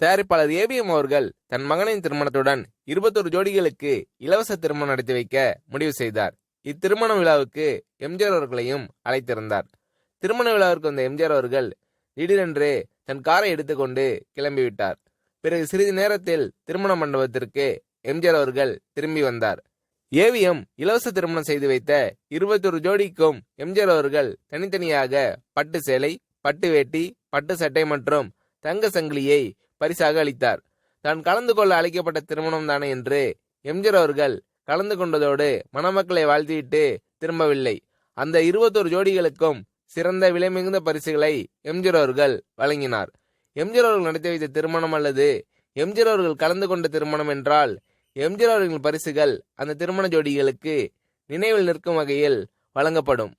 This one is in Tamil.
தயாரிப்பாளர் ஏவிஎம் அவர்கள் தன் மகனின் திருமணத்துடன் 21 ஜோடிகளுக்கு இலவச திருமணம் நடத்தி வைக்க முடிவு செய்தார். இத்திருமண விழாவுக்கு எம்ஜிஆர் அவர்களையும் அழைத்திருந்தார். திருமண விழாவிற்கு வந்த எம்ஜிஆர் அவர்கள் திடீரென்று தன் காரை எடுத்துக்கொண்டு கிளம்பிவிட்டார். பிறகு சிறிது நேரத்தில் திருமண மண்டபத்திற்கு எம்ஜிஆர் அவர்கள் திரும்பி வந்தார். ஏவிஎம் இலவச திருமணம் செய்து வைத்த 21 ஜோடிக்கும் எம்ஜிஆர் அவர்கள் தனித்தனியாக பட்டு சேலை, பட்டு வேட்டி, பட்டு சட்டை மற்றும் தங்க சங்கிலியை பரிசாக அளித்தார். தான் கலந்து கொள்ள அழைக்கப்பட்ட திருமணம் தானே என்று எம்ஜிஆர் அவர்கள் கலந்து கொண்டதோடு மணமக்களை வாழ்த்திவிட்டு திரும்பவில்லை. அந்த 21 ஜோடிகளுக்கும் சிறந்த விலை மிகுந்த பரிசுகளை எம்ஜிஆர் அவர்கள் வழங்கினார். எம்ஜிஆர் அவர்கள் நடத்தி வைத்த திருமணம் அல்லது எம்ஜிஆர் அவர்கள் கலந்து கொண்ட திருமணம் என்றால் எம்ஜிஆர் அவர்களின் பரிசுகள் அந்த திருமண ஜோடிகளுக்கு நினைவில் நிற்கும் வகையில் வழங்கப்படும்.